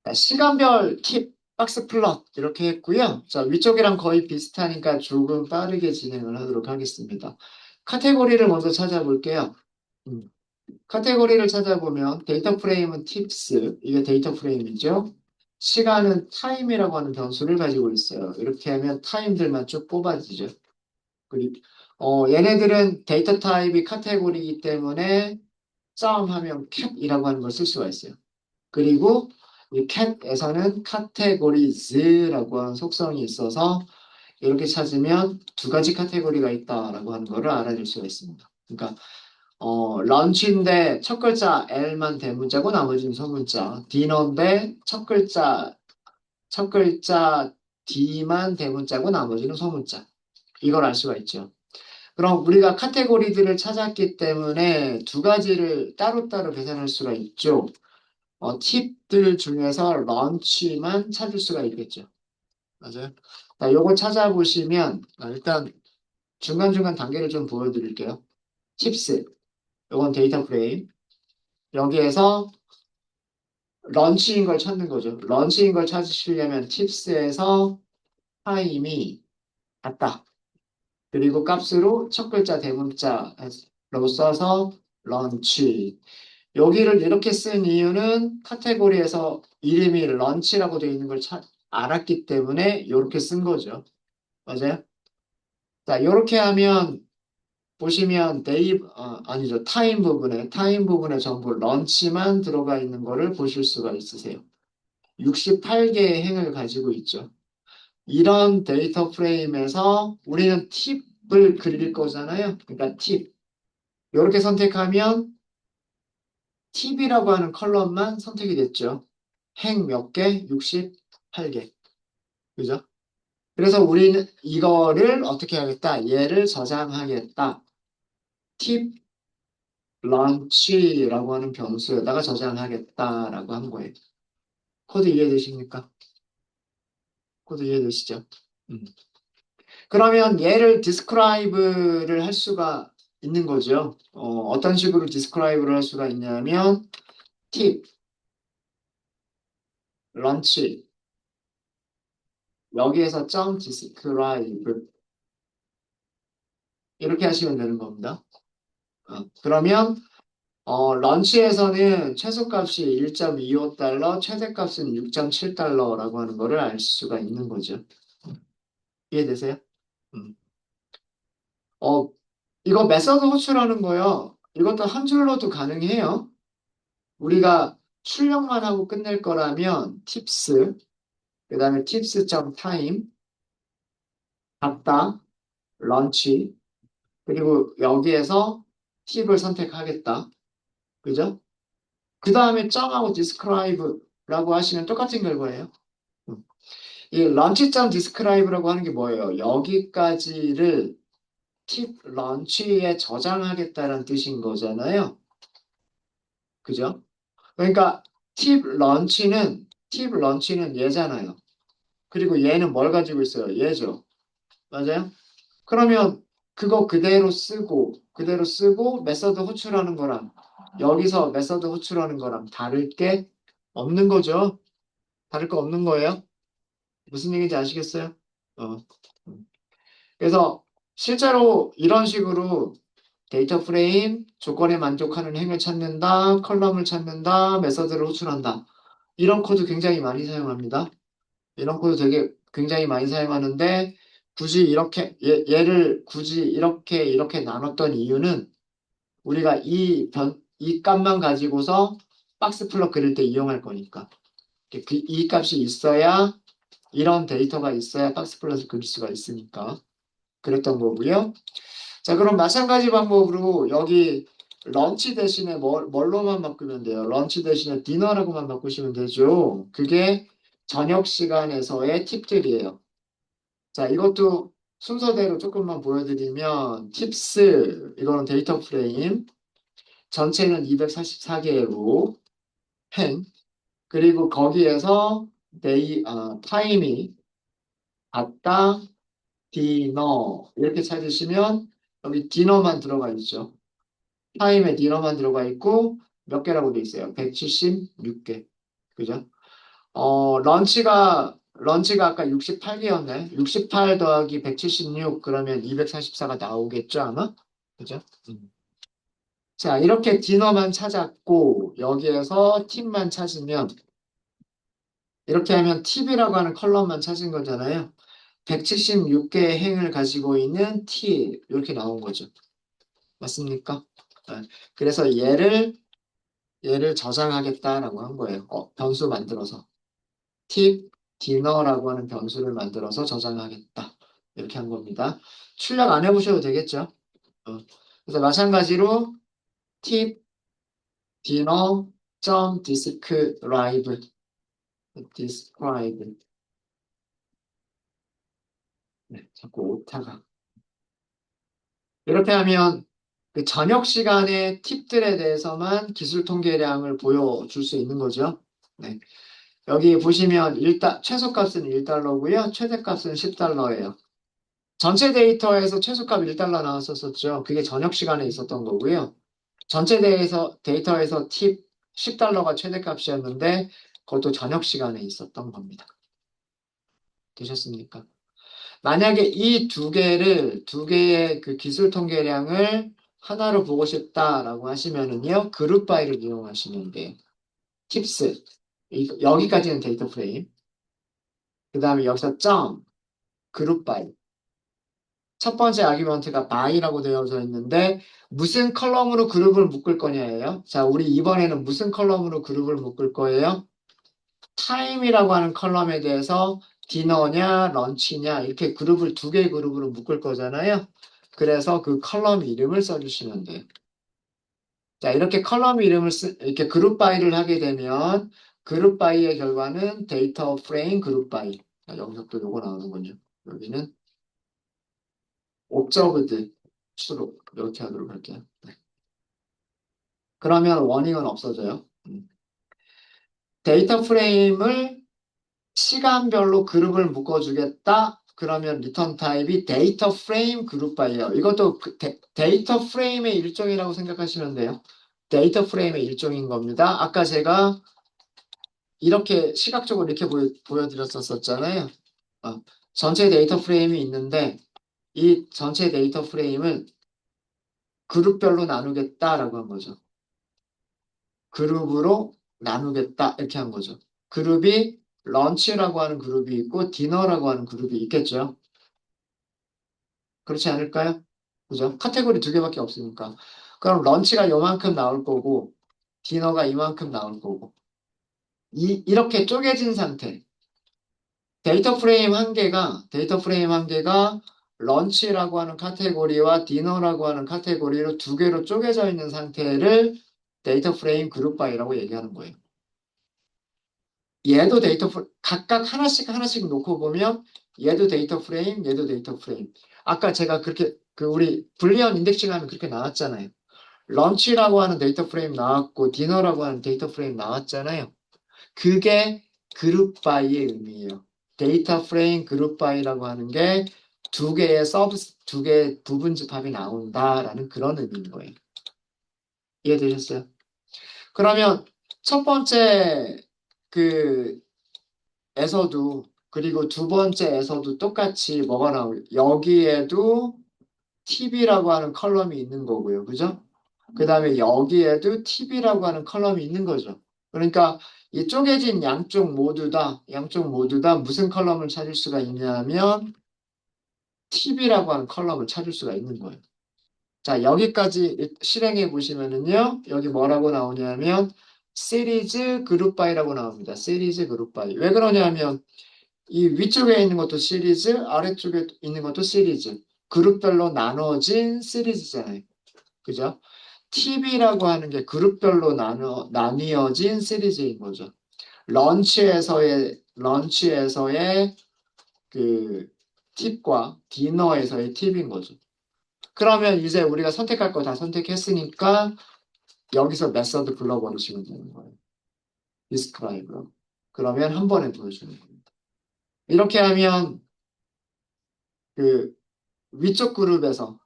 자, 시간별 팁 박스 플롯 이렇게 했고요. 자, 위쪽이랑 거의 비슷하니까 조금 빠르게 진행을 하도록 하겠습니다. 카테고리를 먼저 찾아볼게요. 음, 카테고리를 찾아보면 데이터 프레임은 팁스, 이게 데이터 프레임이죠. 시간은 타임이라고 하는 변수를 가지고 있어요. 이렇게 하면 타임들만 쭉 뽑아지죠. 그리고 얘네들은 데이터 타입이 카테고리이기 때문에 싸움하면 캡이라고 하는 걸 쓸 수가 있어요. 그리고 이 캡에서는 카테고리즈라고 하는 속성이 있어서 이렇게 찾으면 두 가지 카테고리가 있다라고 하는 거를 알아낼 수가 있습니다. 그러니까 런치인데 첫 글자 L만 대문자고 나머지는 소문자. 디너인데 첫 글자 D만 대문자고 나머지는 소문자. 이걸 알 수가 있죠. 그럼 우리가 카테고리들을 찾았기 때문에 두 가지를 따로따로 계산할 수가 있죠. 팁들 중에서 런치만 찾을 수가 있겠죠. 맞아요. 자, 요거 찾아보시면 일단 중간중간 단계를 좀 보여드릴게요. 팁스, 요건 데이터 프레임. 여기에서 런치인 걸 찾는 거죠. 런치인 걸 찾으시려면 팁스에서 타임이 같다. 그리고 값으로 첫 글자 대문자로 써서 런치. 여기를 이렇게 쓴 이유는 카테고리에서 이름이 런치라고 되어 있는 걸 알았기 때문에 이렇게 쓴 거죠. 맞아요? 자, 이렇게 하면 보시면 아니죠. 타임 부분에 전부 런치만 들어가 있는 거를 보실 수가 있으세요. 68개의 행을 가지고 있죠. 이런 데이터 프레임에서 우리는 팁을 그릴 거잖아요. 그러니까 팁. 이렇게 선택하면 팁이라고 하는 컬럼만 선택이 됐죠. 행 몇 개? 68개. 그죠? 그래서 우리는 이거를 어떻게 하겠다? 얘를 저장하겠다. 팁 런치라고 하는 변수에다가 저장하겠다라고 한 거예요. 코드 이해되십니까? 코드 이해되시죠? 음. 그러면 얘를 디스크라이브를 할 수가 있는 거죠. 어떤 식으로 디스크라이브를 할 수가 있냐면 팁, 런치 여기에서 점 디스크라이브 이렇게 하시면 되는 겁니다. 그러면 런치에서는 최소값이 1.25달러, 최대값은 6.7달러라고 하는 거를 알 수가 있는 거죠. 이해되세요? 음. 어, 이거 메서드 호출하는 거요. 이것도 한 줄로도 가능해요. 우리가 출력만 하고 끝낼 거라면 팁스, 그 다음에 팁스.time, 같다, 런치, 그리고 여기에서 팁을 선택하겠다. 그죠? 그 다음에 점하고 디스크라이브라고 하시면 똑같은 결과예요. 음. 이 런치점 디스크라이브라고 하는 게 뭐예요? 여기까지를 팁 런치에 저장하겠다는 뜻인 거잖아요. 그죠? 그러니까 팁 런치는 얘잖아요. 그리고 얘는 뭘 가지고 있어요? 얘죠. 맞아요? 그러면 그거 그대로 쓰고 메서드 호출하는 거랑 여기서 메서드 호출하는 거랑 다를 게 없는 거죠. 다를 거 없는 거예요. 무슨 얘기인지 아시겠어요? 어. 그래서 실제로 이런 식으로 데이터 프레임, 조건에 만족하는 행을 찾는다, 컬럼을 찾는다, 메서드를 호출한다. 이런 코드 굉장히 많이 사용합니다. 이런 코드 되게 굉장히 많이 사용하는데 굳이 얘를 굳이 이렇게 나눴던 이유는 우리가 이 값만 가지고서 박스 플롯 그릴 때 이용할 거니까. 이 값이 있어야 이런 데이터가 있어야 박스 플롯을 그릴 수가 있으니까 그랬던 거고요. 자, 그럼 마찬가지 방법으로 여기 런치 대신에 뭘로만 바꾸면 돼요? 런치 대신에 디너라고만 바꾸시면 되죠. 그게 저녁 시간에서의 팁들이에요. 자, 이것도 순서대로 조금만 보여드리면 팁스, 이거는 데이터 프레임, 전체는 244개의 로, 행, 그리고 거기에서 타임이 같다, 디너 이렇게 찾으시면 여기 디너만 들어가 있죠. 타임에 디너만 들어가 있고 몇 개라고 돼 있어요? 176개. 그죠? 런치가 아까 68개였네. 68 더하기 176 그러면 244가 나오겠죠, 아마? 그죠? 자, 이렇게 디너만 찾았고, 여기에서 팁만 찾으면, 이렇게 하면 팁이라고 하는 컬럼만 찾은 거잖아요. 176개의 행을 가지고 있는 팁, 이렇게 나온 거죠. 맞습니까? 네. 그래서 얘를 저장하겠다라고 한 거예요. 변수 만들어서. 팁, 디너라고 하는 변수를 만들어서 저장하겠다. 이렇게 한 겁니다. 출력 안 해보셔도 되겠죠? 어. 그래서 마찬가지로 팁, 디너, describe. 네, 자꾸 오타가. 이렇게 하면 그 저녁 시간에 팁들에 대해서만 기술 통계량을 보여줄 수 있는 거죠. 네. 여기 보시면 최소값은 1달러고요. 최대값은 10달러예요. 전체 데이터에서 최소값 1달러 나왔었죠. 그게 저녁 시간에 있었던 거고요. 전체 데이터에서 팁 10달러가 최대값이었는데 그것도 저녁 시간에 있었던 겁니다. 되셨습니까? 만약에 이 두 개의 그 기술 통계량을 하나로 보고 싶다라고 하시면은요, 그룹 바이를 이용하시면 돼요. 팁스. 여기까지는 데이터 프레임. 그 다음에 여기서 그룹 바이. 첫 번째 아규먼트가 by라고 되어져 있는데 무슨 컬럼으로 그룹을 묶을 거냐예요. 자, 우리 이번에는 무슨 컬럼으로 그룹을 묶을 거예요? 타임이라고 하는 컬럼에 대해서 디너냐, 런치냐 이렇게 그룹을 두 개의 그룹으로 묶을 거잖아요. 그래서 그 컬럼 이름을 써주시면 돼요. 자, 이렇게 컬럼 이름을 이렇게 그룹 바이를 하게 되면 그룹 바이의 결과는 데이터 프레임 그룹 바이. 자, 여기서 또 요거 나오는군요. 여기는 옵저브드 추로 이렇게 하도록 할게요. 네. 그러면 워닝은 없어져요. 데이터 프레임을 시간별로 그룹을 묶어주겠다. 그러면 리턴 타입이 데이터 프레임 그룹 바이예요. 이것도 데이터 프레임의 일종이라고 생각하시면 돼요. 데이터 프레임의 일종인 겁니다. 아까 제가 이렇게 시각적으로 이렇게 보여드렸었잖아요. 어, 전체 데이터 프레임이 있는데 이 전체 데이터 프레임을 그룹별로 나누겠다라고 한 거죠. 그룹으로 나누겠다 이렇게 한 거죠. 그룹이 런치라고 하는 그룹이 있고 디너라고 하는 그룹이 있겠죠. 그렇지 않을까요? 그죠? 카테고리 두 개밖에 없으니까. 그럼 런치가 요만큼 나올 거고 디너가 이만큼 나올 거고 이렇게 쪼개진 상태. 데이터 프레임 한 개가 런치라고 하는 카테고리와 디너라고 하는 카테고리로 두 개로 쪼개져 있는 상태를 데이터 프레임 그룹 바이라고 얘기하는 거예요. 각각 하나씩 놓고 보면 얘도 데이터 프레임, 얘도 데이터 프레임. 아까 제가 그렇게 우리 불리언 인덱싱 하면 그렇게 나왔잖아요. 런치라고 하는 데이터 프레임 나왔고 디너라고 하는 데이터 프레임 나왔잖아요. 그게 그룹 바이의 의미예요. 데이터 프레임 그룹 바이라고 하는 게 두 개의 부분 집합이 나온다라는 그런 의미인 거예요. 이해되셨어요? 그러면 첫 번째 그 에서도 그리고 두 번째에서도 똑같이 뭐가 나오요? 여기에도 팁이라고 하는 컬럼이 있는 거고요. 그죠? 그 다음에 여기에도 팁이라고 하는 컬럼이 있는 거죠. 그러니까 이 쪼개진 양쪽 모두 다 무슨 컬럼을 찾을 수가 있냐면 팁이라고 하는 컬럼을 찾을 수가 있는 거예요. 자, 여기까지 실행해 보시면은요. 여기 뭐라고 나오냐면 시리즈 그룹 바이라고 나옵니다. 시리즈 그룹 바이. 왜 그러냐면 이 위쪽에 있는 것도 시리즈, 아래쪽에 있는 것도 시리즈. 그룹별로 나눠진 시리즈잖아요. 그죠? TV라고 하는 게 그룹별로 나뉘어진 시리즈인 거죠. 런치에서의 그 팁과 디너에서의 팁인 거죠. 그러면 이제 우리가 선택할 거 다 선택했으니까 여기서 메서드 불러버리시면 되는 거예요. describe로. 그러면 한 번에 보여주는 겁니다. 이렇게 하면 그 위쪽 그룹에서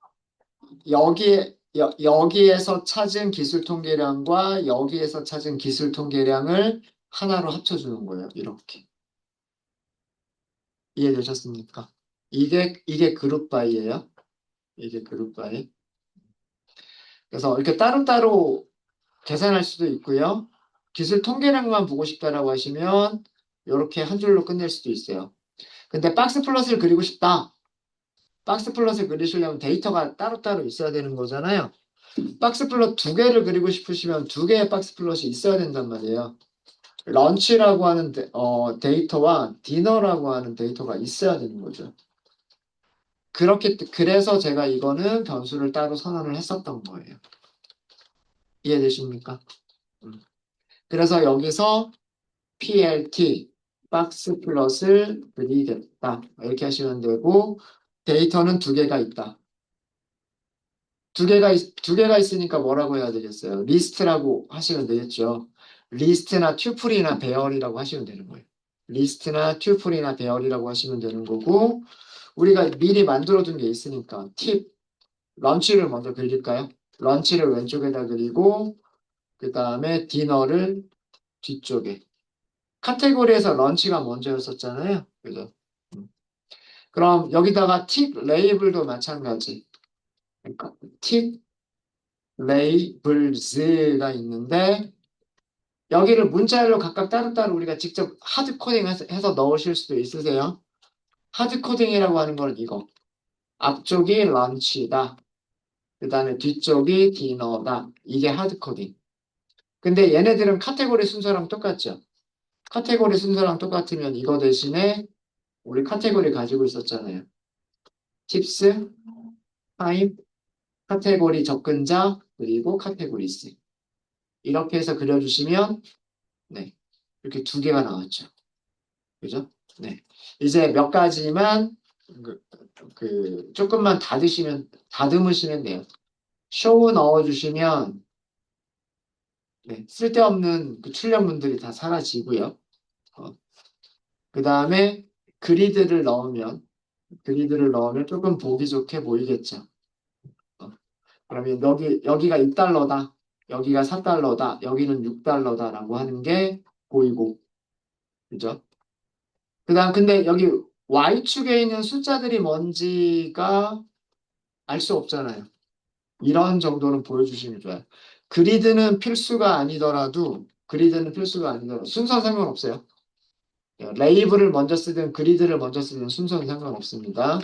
여기에서 찾은 기술 통계량과 여기에서 찾은 기술 통계량을 하나로 합쳐주는 거예요. 이렇게. 이해되셨습니까? 이게 그룹 바이예요. 이게 그룹 바이. 그래서 이렇게 따로따로 계산할 수도 있고요. 기술 통계량만 보고 싶다라고 하시면 이렇게 한 줄로 끝낼 수도 있어요. 근데 박스 플롯을 그리고 싶다. 박스 플롯을 그리시려면 데이터가 따로따로 있어야 되는 거잖아요. 박스 플롯 두 개를 그리고 싶으시면 두 개의 박스 플롯이 있어야 된단 말이에요. 런치라고 하는 데이터와 디너라고 하는 데이터가 있어야 되는 거죠. 그래서 제가 이거는 변수를 따로 선언을 했었던 거예요. 이해되십니까? 음. 그래서 여기서 PLT 박스 플롯을 그리겠다. 이렇게 하시면 되고 데이터는 두 개가 있다. 두 개가 있으니까 뭐라고 해야 되겠어요? 리스트라고 하시면 되겠죠. 리스트나 튜플이나 배열이라고 하시면 되는 거예요. 리스트나 튜플이나 배열이라고 하시면 되는 거고 우리가 미리 만들어둔 게 있으니까 런치를 먼저 그릴까요? 런치를 왼쪽에다 그리고 그 다음에 디너를 뒤쪽에 카테고리에서 런치가 먼저였었잖아요. 그죠? 음. 그럼 여기다가 팁 레이블도 마찬가지. 그러니까 팁 레이블즈가 있는데 여기를 문자열로 각각 따로따로 우리가 직접 하드 코딩 해서 넣으실 수도 있으세요. 하드 코딩이라고 하는 건 이거. 앞쪽이 런치다. 그 다음에 뒤쪽이 디너다. 이게 하드 코딩. 근데 얘네들은 카테고리 순서랑 똑같죠. 카테고리 순서랑 똑같으면 이거 대신에 우리 카테고리 가지고 있었잖아요. 팁스, 타임, 카테고리 접근자, 그리고 카테고리스. 이렇게 해서 그려주시면 네, 이렇게 두 개가 나왔죠. 그죠? 네. 이제 몇 가지만 그, 조금만 다듬으시면 돼요. 쇼우 넣어주시면 네, 쓸데없는 그 출력문들이 다 사라지고요. 그 다음에 그리드를 넣으면 조금 보기 좋게 보이겠죠. 어, 그러면 여기가 2달러다. 여기가 4달러다. 여기는 6달러다라고 하는 게 보이고. 그죠? 그 다음, 근데 여기 Y축에 있는 숫자들이 뭔지가 알 수 없잖아요. 이런 정도는 보여주시면 좋아요. 그리드는 필수가 아니더라도, 순서 상관없어요. 레이블을 먼저 쓰든 그리드를 먼저 쓰든 순서는 상관없습니다.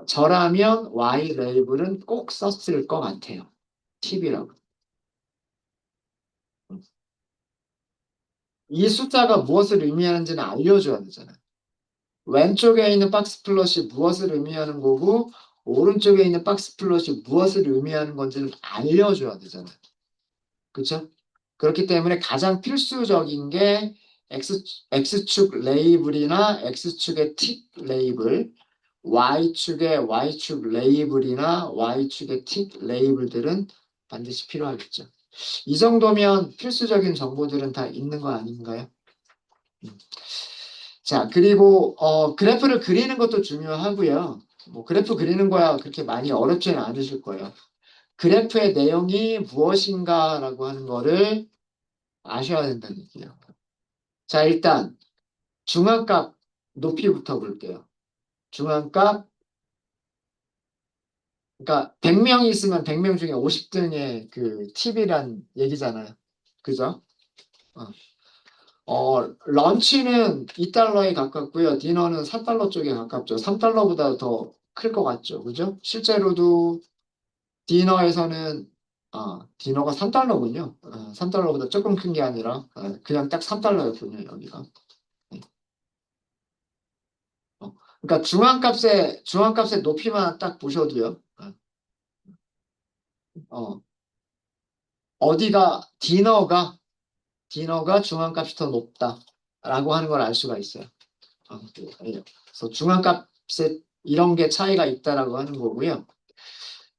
저라면 Y 레이블은 꼭 썼을 것 같아요. 팁이라고. 이 숫자가 무엇을 의미하는지는 알려줘야 되잖아요. 왼쪽에 있는 박스 플롯이 무엇을 의미하는 거고 오른쪽에 있는 박스 플롯이 무엇을 의미하는 건지는 알려줘야 되잖아요. 그렇죠? 그렇기 때문에 가장 필수적인 게 X축 레이블이나 X축의 팁 레이블, Y축의 레이블이나 Y축의 팁 레이블들은 반드시 필요하겠죠. 이 정도면 필수적인 정보들은 다 있는 거 아닌가요? 음. 자, 그리고 그래프를 그리는 것도 중요하고요. 뭐 그래프 그리는 거야 그렇게 많이 어렵지는 않으실 거예요. 그래프의 내용이 무엇인가라고 하는 거를 아셔야 된다는 얘기예요. 자, 일단 중앙값 높이부터 볼게요. 중앙값, 그러니까 100명이 있으면 100명 중에 50등의 그 팁이란 얘기잖아요. 그죠? 어. 런치는 2달러에 가깝고요. 디너는 4달러 쪽에 가깝죠. 3달러보다 더 클 것 같죠. 그죠? 실제로도 디너에서는 디너가 3달러군요. 3달러보다 조금 큰 게 아니라 그냥 딱 3달러였군요. 여기가. 네. 그러니까 중앙값의 높이만 딱 보셔도요. 어, 어디가 디너가 중앙값이 더 높다라고 하는 걸 알 수가 있어요. 그래서 중앙값에 이런 게 차이가 있다라고 하는 거고요.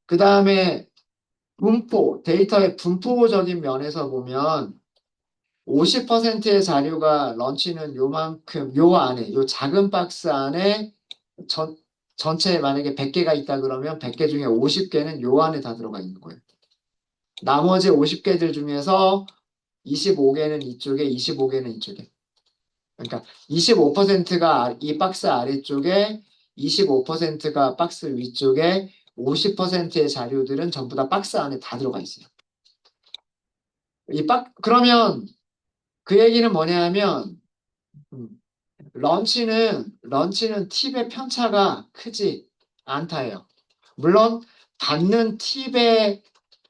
그 다음에 데이터의 분포적인 면에서 보면 50%의 자료가 런치는 요만큼, 요 작은 박스 안에 전체에 만약에 100개가 있다 그러면 100개 중에 50개는 요 안에 다 들어가 있는 거예요. 나머지 50개들 중에서 25개는 이쪽에, 25개는 이쪽에. 그러니까 25%가 이 박스 아래쪽에, 25%가 박스 위쪽에, 50%의 자료들은 전부 다 박스 안에 다 들어가 있어요. 그러면 그 얘기는 뭐냐 하면, 음, 런치는 팁의 편차가 크지 않다예요. 물론 받는 팁의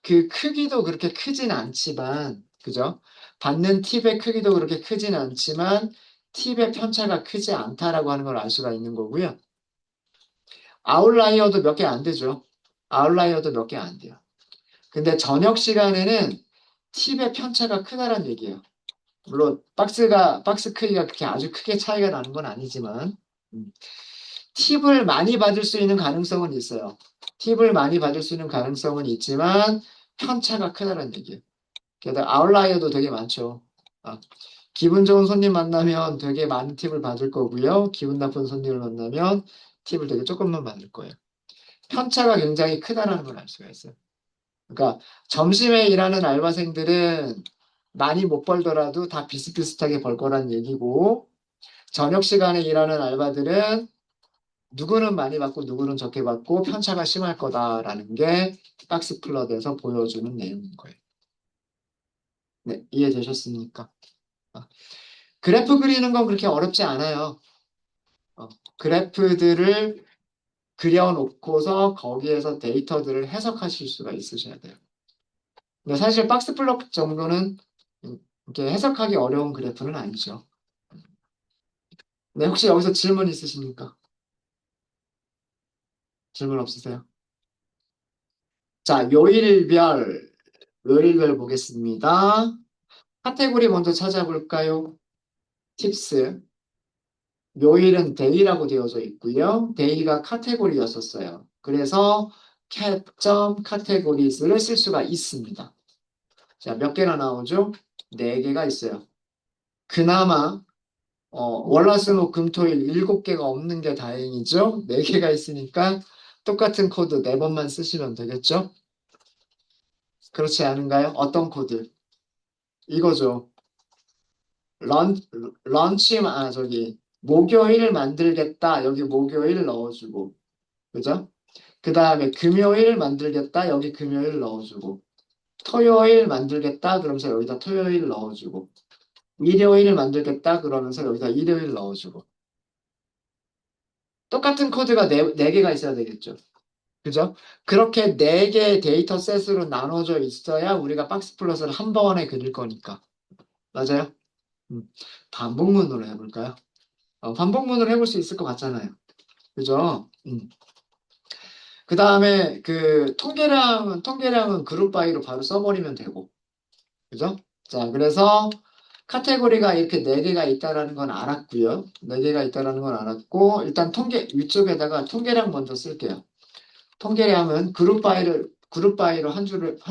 그 크기도 그렇게 크진 않지만, 그죠? 받는 팁의 크기도 그렇게 크진 않지만 팁의 편차가 크지 않다라고 하는 걸 알 수가 있는 거고요. 아웃라이어도 몇 개 안 되죠. 아웃라이어도 몇 개 안 돼요. 근데 저녁 시간에는 팁의 편차가 크다란 얘기예요. 물론 박스 크기가 그렇게 아주 크게 차이가 나는 건 아니지만, 음, 팁을 많이 받을 수 있는 가능성은 있어요. 팁을 많이 받을 수 있는 가능성은 있지만 편차가 크다는 얘기예요. 게다가 아웃라이어도 되게 많죠. 아, 기분 좋은 손님 만나면 되게 많은 팁을 받을 거고요. 기분 나쁜 손님을 만나면 팁을 되게 조금만 받을 거예요. 편차가 굉장히 크다라는 걸 알 수가 있어요. 그러니까 점심에 일하는 알바생들은 많이 못 벌더라도 다 비슷비슷하게 벌 거란 얘기고, 저녁 시간에 일하는 알바들은 누구는 많이 받고 누구는 적게 받고 편차가 심할 거다라는 게 박스 플롯에서 보여주는 내용인 거예요. 네, 이해되셨습니까? 어, 그래프 그리는 건 그렇게 어렵지 않아요. 어, 그래프들을 그려놓고서 거기에서 데이터들을 해석하실 수가 있으셔야 돼요. 근데 사실 박스 플롯 정도는 이렇게 해석하기 어려운 그래프는 아니죠. 네, 혹시 여기서 질문 있으십니까? 질문 없으세요? 자, 요일별 보겠습니다. 카테고리 먼저 찾아볼까요? 팁스. 요일은 데이라고 되어져 있고요. 데이가 카테고리였었어요. 그래서 cat 카테고리스를 쓸 수가 있습니다. 자, 몇 개나 나오죠? 네 개가 있어요. 그나마 월화수목금토일 7개가 없는 게 다행이죠. 4개가 있으니까 똑같은 코드 4번만 쓰시면 되겠죠? 그렇지 않은가요? 어떤 코드? 이거죠. 런, 목요일 만들겠다. 여기 목요일 넣어주고. 그죠? 그 다음에 금요일 만들겠다. 여기 금요일 넣어주고. 토요일 만들겠다. 그러면서 여기다 토요일 넣어주고. 일요일 만들겠다. 그러면서 여기다 일요일 넣어주고. 똑같은 코드가 네 개가 있어야 되겠죠. 그죠? 그렇게 네 개의 데이터 셋으로 나눠져 있어야 우리가 박스 플롯을 한 번에 그릴 거니까. 맞아요? 음. 반복문으로 해볼까요? 반복문으로 해볼 수 있을 것 같잖아요. 그죠? 그 다음에 그 통계량은 그룹 바이로 바로 써버리면 되고. 그죠? 자, 그래서 카테고리가 이렇게 네 개가 있다라는 건 알았고요. 네 개가 있다라는 건 알았고, 일단 위쪽에다가 통계량 먼저 쓸게요. 통계량은 그룹 바이로 한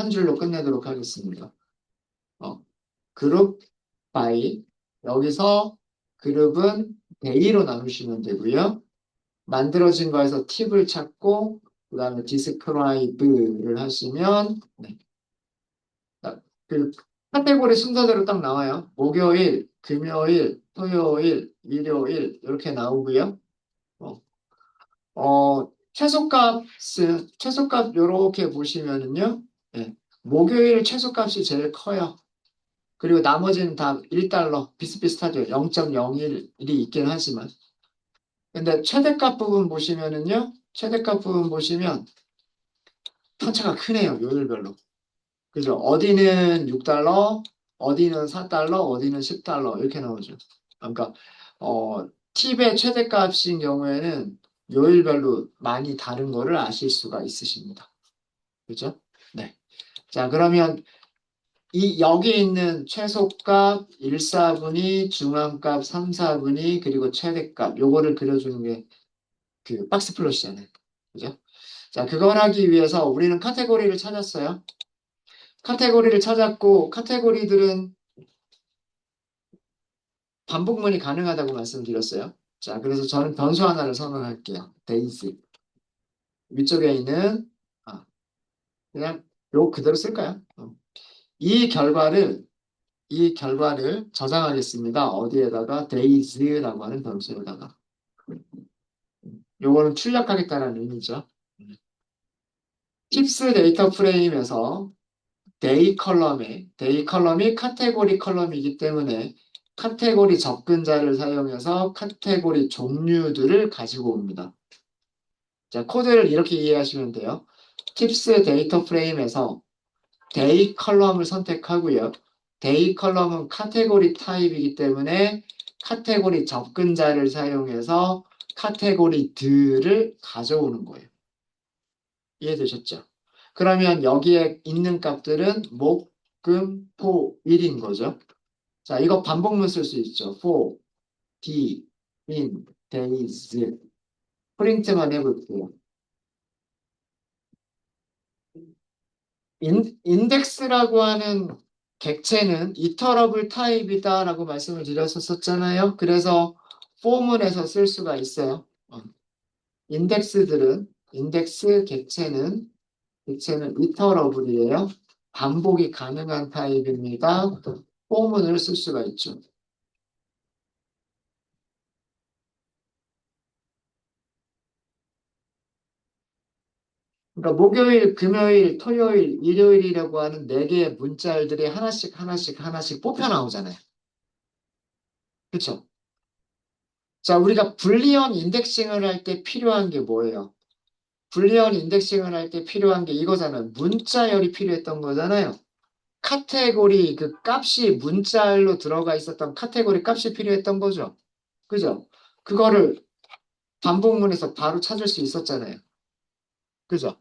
줄로 끝내도록 하겠습니다. 어, 그룹 바이. 여기서 그룹은 데이로 나누시면 되고요. 만들어진 거에서 팁을 찾고 그 다음에 디스크라이브를 하시면 네. 그 카테고리 순서대로 딱 나와요. 목요일, 금요일, 토요일, 일요일 이렇게 나오고요. 어, 최소값 이렇게 보시면은요. 네. 목요일 최소값이 제일 커요. 그리고 나머지는 다 1달러 비슷비슷하죠. 0.01이 있긴 하지만. 근데 최대값 부분 보시면은요. 최대값 부분 보시면 편차가 크네요. 요일별로. 그죠? 어디는 6달러, 어디는 4달러, 어디는 10달러 이렇게 나오죠. 그러니까 팁의 최대값인 경우에는 요일별로 많이 다른 거를 아실 수가 있으십니다. 그죠? 네. 자, 그러면 여기 있는 최소값 1, 4분위, 중앙값 3, 4분위, 그리고 최대값 요거를 그려주는 게 그 박스 플롯이잖아요. 그죠? 자, 그걸 하기 위해서 우리는 카테고리를 찾았어요. 카테고리를 찾았고, 카테고리들은 반복문이 가능하다고 말씀드렸어요. 자, 그래서 저는 변수 하나를 선언할게요. 데이지. 위쪽에 있는, 아, 그냥 요 그대로 쓸까요? 이 결과를, 이 결과를 저장하겠습니다. 어디에다가? days라고 하는 변수에다가. 요거는 출력하겠다는 의미죠. 팁스 데이터 프레임에서 데이 컬럼이 카테고리 컬럼이기 때문에 카테고리 접근자를 사용해서 카테고리 종류들을 가지고 옵니다. 자, 코드를 이렇게 이해하시면 돼요. 팁스 데이터 프레임에서 데이 컬럼을 선택하고요. 데이 컬럼은 카테고리 타입이기 때문에 카테고리 접근자를 사용해서 카테고리들을 가져오는 거예요. 이해되셨죠? 그러면 여기에 있는 값들은 목, 금, 토, 일인 거죠. 자, 이거 반복문 쓸 수 있죠. for, d, in, days. 프린트만 해볼게요. 인덱스라고 하는 객체는 이터러블 타입이다라고 말씀을 드렸었잖아요. 그래서 for문에서 쓸 수가 있어요. 인덱스 객체는 이터러블이에요. 반복이 가능한 타입입니다. for문을 쓸 수가 있죠. 그러니까 목요일, 금요일, 토요일, 일요일이라고 하는 네 개의 문자열들이 하나씩 뽑혀 나오잖아요. 그렇죠? 자, 우리가 불리언 인덱싱을 할 때 필요한 게 뭐예요? 불리언 인덱싱을 할 때 필요한 게 이거잖아요. 문자열이 필요했던 거잖아요. 카테고리 그 값이 문자열로 들어가 있었던 카테고리 값이 필요했던 거죠. 그죠? 그거를 반복문에서 바로 찾을 수 있었잖아요. 그죠?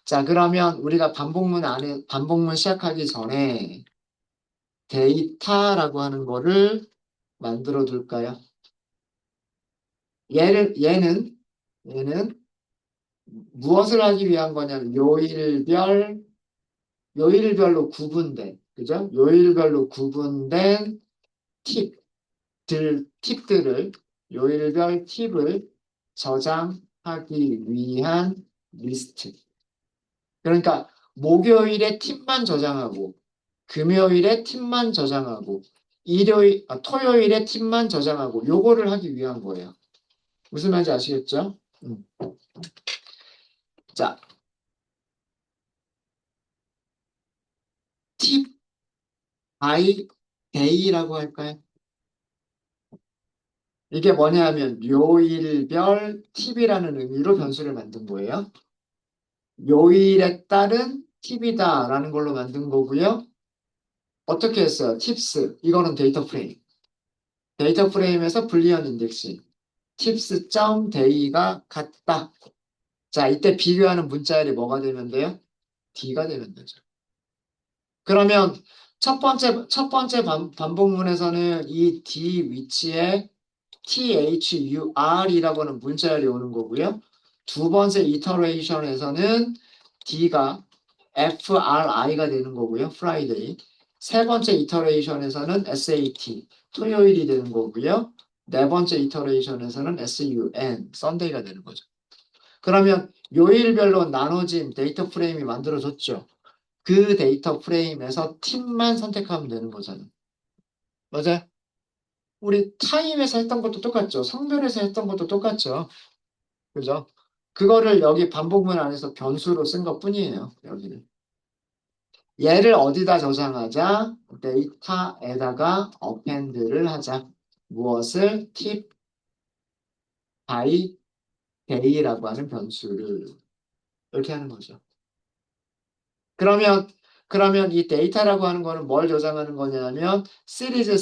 자, 그러면 우리가 반복문 시작하기 전에 데이터라고 하는 거를 만들어 둘까요? 얘는 무엇을 하기 위한 거냐면 요일별로 구분된, 그죠? 요일별로 구분된 팁들을, 요일별 팁을 저장하기 위한 리스트. 그러니까 목요일에 팁만 저장하고, 금요일에 팁만 저장하고, 토요일에 팁만 저장하고, 요거를 하기 위한 거예요. 무슨 말인지 아시겠죠? 자, 팁 by day라고 할까요? 이게 뭐냐 하면 요일별 팁이라는 의미로 변수를 만든 거예요. 요일에 따른 팁이다라는 걸로 만든 거고요. 어떻게 했어요? 팁스. 이거는 데이터 프레임. 데이터 프레임에서 불리언 인덱싱. tips.day가 같다. 자, 이때 비교하는 문자열이 뭐가 되면 돼요? D가 되면 되죠. 그러면 첫 번째 반복문에서는 이 D 위치에 THUR이라고 하는 문자열이 오는 거고요. 두 번째 이터레이션에서는 D가 FRI가 되는 거고요. Friday. 세 번째 이터레이션에서는 SAT, 토요일이 되는 거고요. 네 번째 이터레이션에서는 SUN, Sunday가 되는 거죠. 그러면 요일별로 나눠진 데이터 프레임이 만들어졌죠. 그 데이터 프레임에서 팀만 선택하면 되는 거잖아요. 맞아요? 우리 타임에서 했던 것도 똑같죠. 성별에서 했던 것도 똑같죠. 그죠? 그거를 여기 반복문 안에서 변수로 쓴 것뿐이에요. 여기는. 얘를 어디다 저장하자? 데이터에다가 append를 하자. 무엇을? tip by day라고 하는 변수를 이렇게 하는 거죠. 그러면 이 데이터라고 하는 거는 뭘 저장하는 거냐면 시리즈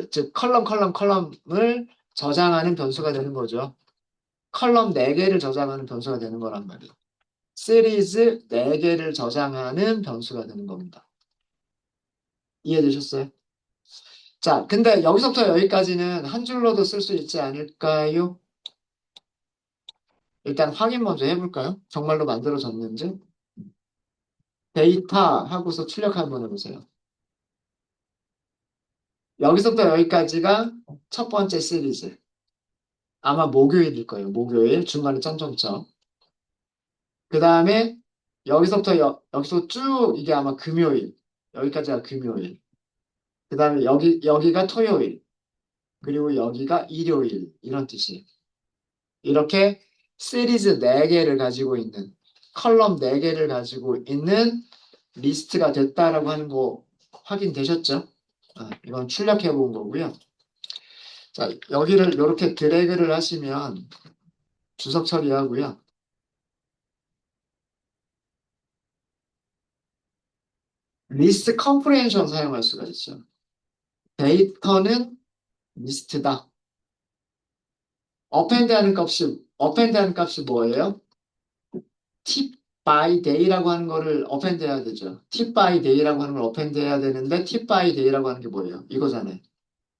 즉 컬럼을 저장하는 변수가 되는 거죠. 컬럼 4개를 저장하는 변수가 되는 거란 말이에요. 시리즈 4개를 저장하는 변수가 되는 겁니다. 이해되셨어요? 자, 근데 여기서부터 여기까지는 한 줄로도 쓸 수 있지 않을까요? 일단 확인 먼저 해볼까요? 정말로 만들어졌는지. 데이터 하고서 출력 한번 해보세요. 여기서부터 여기까지가 첫 번째 시리즈. 아마 목요일일 거예요. 목요일 중간에 점점점. 그 다음에 여기서부터 여기서 쭉 이게 아마 금요일. 여기까지가 금요일. 그 다음에 여기가 토요일, 그리고 여기가 일요일, 이런 뜻이에요. 이렇게 시리즈 4개를 가지고 있는, 컬럼 4개를 가지고 있는 리스트가 됐다라고 하는 거 확인되셨죠? 이건 출력해 본 거고요. 자, 여기를 이렇게 드래그를 하시면 주석 처리하고요. 리스트 컴프레hen션 사용할 수가 있죠. 데이터는 리스트다. 어펜드 하는 값이 뭐예요? tip by day라고 하는 거를 어펜드 해야 되죠. tip by day라고 하는 걸 어펜드 해야 되는데 tip by day라고 하는 게 뭐예요? 이거잖아요.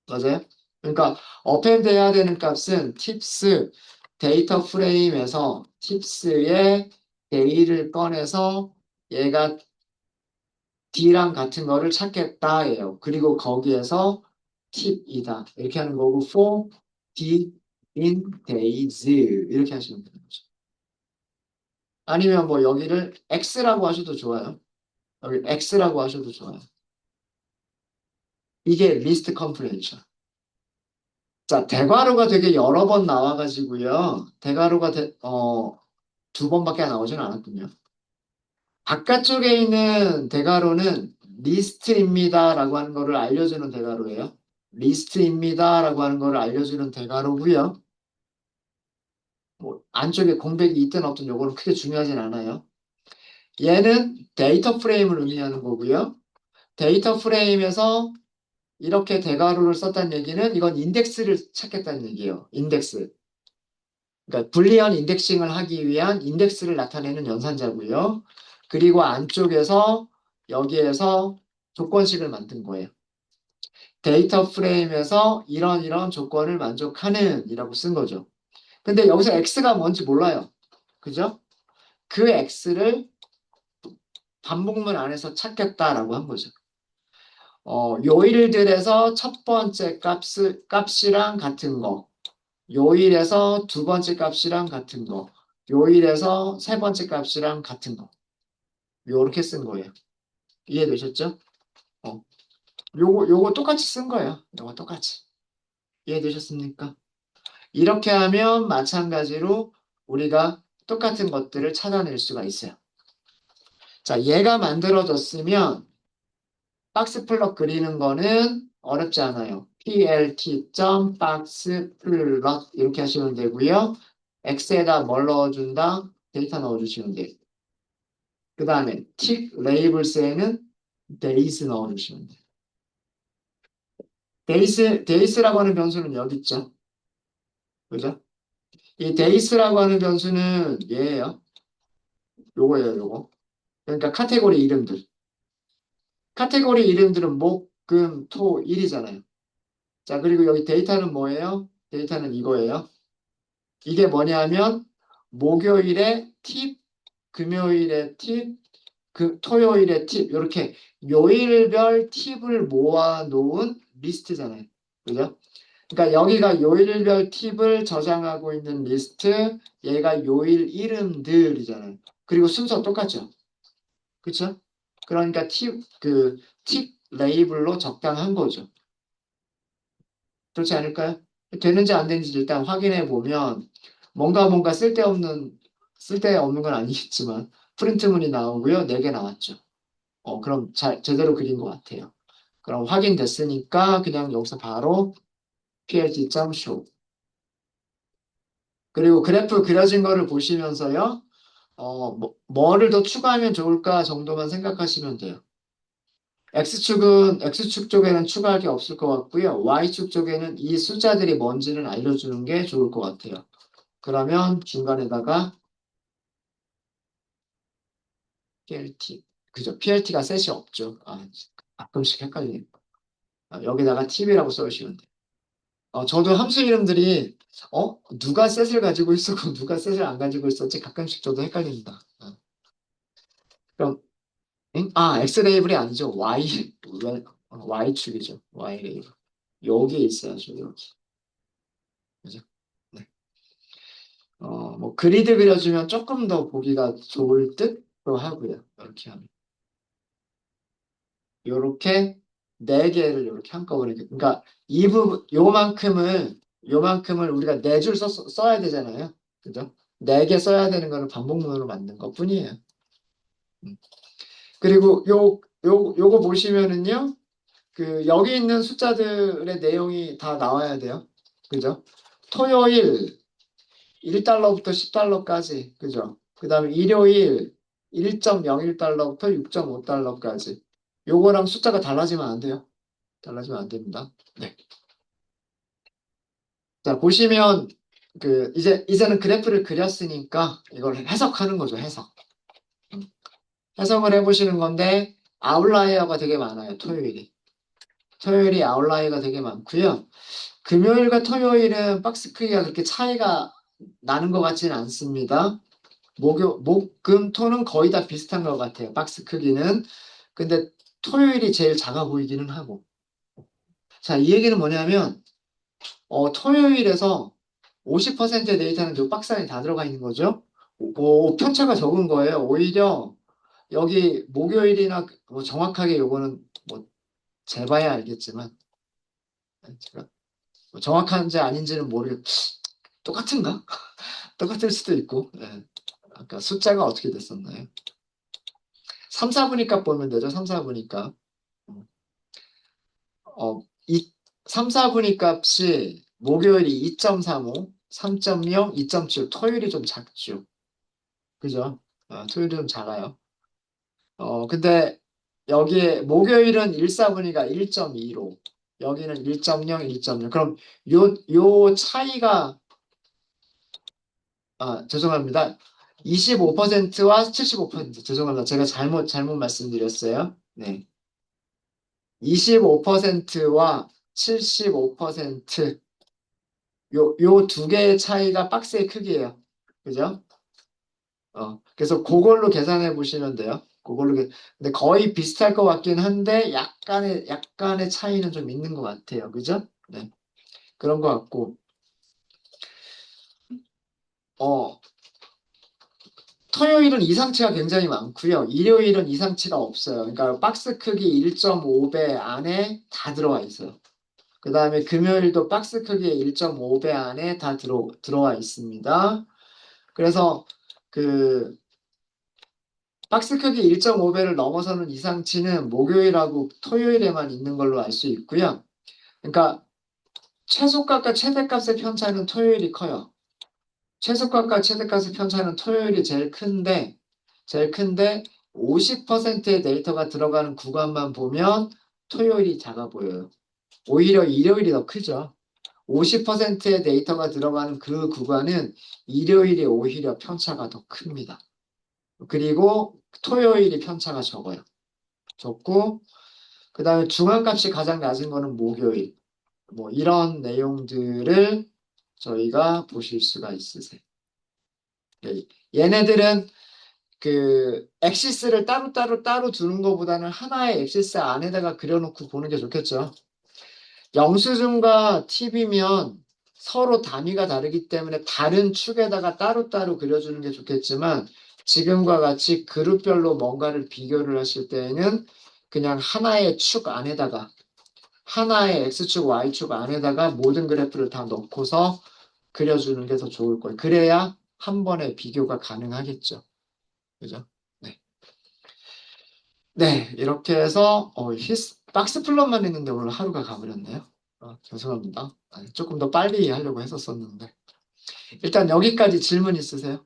맞아요? 그러니까 어펜드 해야 되는 값은 tips 데이터 프레임에서 tips의 day를 꺼내서 얘가 D랑 같은 거를 찾겠다예요. 그리고 거기에서 팁이다. 이렇게 하는 거고 for D in days 이렇게 하시면 되는 거죠. 아니면 뭐 여기를 X라고 하셔도 좋아요. 여기 X라고 하셔도 좋아요. 이게 리스트 컴프레hen션. 자, 대괄호가 되게 여러 번 나와가지고요. 대괄호가 2번밖에 나오진 않았군요. 바깥쪽에 있는 대괄호는 리스트입니다라고 하는 거를 알려주는 대괄호예요. 리스트입니다라고 하는 거를 알려주는 대괄호고요. 뭐 안쪽에 공백이 있든 없든 요거는 크게 중요하진 않아요. 얘는 데이터 프레임을 의미하는 거고요. 데이터 프레임에서 이렇게 대괄호를 썼다는 얘기는 이건 인덱스를 찾겠다는 얘기예요. 인덱스. 그러니까 불리한 인덱싱을 하기 위한 인덱스를 나타내는 연산자고요. 그리고 안쪽에서 여기에서 조건식을 만든 거예요. 데이터 프레임에서 이런 조건을 만족하는 이라고 쓴 거죠. 근데 여기서 x가 뭔지 몰라요. 그죠? 그 x를 반복문 안에서 찾겠다라고 한 거죠. 요일들에서 첫 번째 값이랑 같은 거, 요일에서 두 번째 값이랑 같은 거, 요일에서 세 번째 값이랑 같은 거. 요렇게 쓴 거예요. 이해되셨죠? 어. 요거 똑같이 쓴 거예요. 요거 똑같이. 이해되셨습니까? 이렇게 하면 마찬가지로 우리가 똑같은 것들을 찾아낼 수가 있어요. 자, 얘가 만들어졌으면 박스 플롯 그리는 거는 어렵지 않아요. plt.박스 플롯 이렇게 하시면 되고요. x에다 뭘 넣어준다? 데이터 넣어주시면 돼요. 그 다음에 tick labels에는 days 넣어주시면 돼요. days라고 하는 변수는 여기 있죠. 그죠? 이 days라고 하는 변수는 얘예요. 요거예요, 요거. 그러니까 카테고리 이름들. 카테고리 이름들은 목, 금, 토, 일이잖아요. 자, 그리고 여기 데이터는 뭐예요? 데이터는 이거예요. 이게 뭐냐면 목요일에 팁, 금요일에 팁, 토요일에 팁 이렇게 요일별 팁을 모아놓은 리스트잖아요. 그죠? 그러니까 여기가 요일별 팁을 저장하고 있는 리스트, 얘가 요일 이름들이잖아요. 그리고 순서 똑같죠. 그쵸? 그러니까 팁 레이블로 적당한 거죠. 그렇지 않을까요? 되는지 안 되는지 일단 확인해 보면 뭔가 쓸데없는 건 아니겠지만 프린트문이 나오고요. 4개 나왔죠. 그럼 제대로 그린 것 같아요. 그럼 확인됐으니까 그냥 여기서 바로 plt.show. 그리고 그래프 그려진 거를 보시면서요. 뭐를 더 추가하면 좋을까 정도만 생각하시면 돼요. X축 쪽에는 추가할 게 없을 것 같고요. Y축 쪽에는 이 숫자들이 뭔지는 알려주는 게 좋을 것 같아요. 그러면 중간에다가 PLT. 그죠? PLT가 셋이 없죠. 가끔씩 헷갈리네요. 여기다가 팁이라고 써주시면 돼요. 저도 함수 이름들이, 누가 셋을 가지고 있었고, 누가 셋을 안 가지고 있었지 가끔씩 저도 헷갈립니다. 그럼, X 레이블이 아니죠. Y축이죠. Y 레이블. 여기에 있어야죠, 여기. 그죠? 네. 뭐, 그리드 그려주면 조금 더 보기가 좋을 듯도 하고요. 이렇게 하면. 요렇게 네 개를 이렇게 한꺼번에. 그러니까 이 부분, 요만큼을 우리가 네 줄 써야 되잖아요. 그죠? 네 개 써야 되는 거는 반복문으로 만든 것 뿐이에요. 음. 그리고 요거 보시면은요. 그 여기 있는 숫자들의 내용이 다 나와야 돼요. 그죠? 토요일 1달러부터 10달러까지. 그죠? 그다음에 일요일 1.01달러부터 6.5달러까지. 요거랑 숫자가 달라지면 안 돼요. 달라지면 안 됩니다. 네. 자, 보시면 그 이제는 그래프를 그렸으니까 이걸 해석하는 거죠. 해석. 음. 해석을 해보시는 건데 아웃라이어가 되게 많아요. 토요일이. 토요일이 아웃라이어가 되게 많고요. 금요일과 토요일은 박스 크기가 그렇게 차이가 나는 것 같지는 않습니다. 금, 토는 거의 다 비슷한 것 같아요. 박스 크기는. 근데 토요일이 제일 작아 보이기는 하고. 자, 이 얘기는 뭐냐면, 토요일에서 50%의 데이터는 그 박스 안에 다 들어가 있는 거죠. 편차가 적은 거예요. 오히려 여기 목요일이나 뭐 정확하게 요거는 뭐 재봐야 알겠지만, 제가 뭐 정확한지 아닌지는 모르겠, 똑같은가? 똑같을 수도 있고, 예. 아까 숫자가 어떻게 됐었나요? 3, 4분위값 보면 되죠. 3, 4분위값. 이 3, 4분위 값이 목요일이 2.35, 3.0, 2.7, 토요일이 좀 작죠. 그죠? 토요일이 좀 작아요. 근데 여기에 목요일은 1사분위가 1.25, 여기는 1.0, 1.0. 그럼 요 차이가, 죄송합니다. 25%와 75%, 죄송합니다. 제가 잘못 말씀드렸어요. 네. 25%와 75%, 요 두 개의 차이가 박스의 크기예요. 그죠? 그래서 그걸로 계산해 보시면 돼요. 근데 거의 비슷할 것 같긴 한데, 약간의 차이는 좀 있는 것 같아요. 그죠? 네. 그런 것 같고, 어, 토요일은 이상치가 굉장히 많고요. 일요일은 이상치가 없어요. 그러니까 박스 크기 1.5배 안에 다 들어와 있어요. 그 다음에 금요일도 박스 크기의 1.5배 안에 다 들어와 있습니다. 그래서 그 박스 크기 1.5배를 넘어서는 이상치는 목요일하고 토요일에만 있는 걸로 알 수 있고요. 그러니까 최소값과 최대값의 편차는 토요일이 커요. 최소값과 최대값의 편차는 토요일이 제일 큰데 50%의 데이터가 들어가는 구간만 보면 토요일이 작아 보여요. 오히려 일요일이 더 크죠. 50%의 데이터가 들어가는 그 구간은 일요일이 오히려 편차가 더 큽니다. 그리고 토요일이 편차가 적고, 그 다음에 중앙값이 가장 낮은 거는 목요일. 뭐 이런 내용들을 저희가 보실 수가 있으세요. 네. 얘네들은 그 엑시스를 따로 두는 것보다는 하나의 엑시스 안에다가 그려놓고 보는 게 좋겠죠. 영수증과 팁이면 서로 단위가 다르기 때문에 다른 축에다가 따로따로 그려주는 게 좋겠지만, 지금과 같이 그룹별로 뭔가를 비교를 하실 때에는 그냥 하나의 축 안에다가, 하나의 X축, Y축 안에다가 모든 그래프를 다 넣고서 그려주는 게 더 좋을 거예요. 그래야 한 번에 비교가 가능하겠죠. 그죠? 네. 네, 이렇게 해서 박스 플롯만 했는데 오늘 하루가 가버렸네요. 죄송합니다. 조금 더 빨리 하려고 했었었는데. 일단 여기까지 질문 있으세요?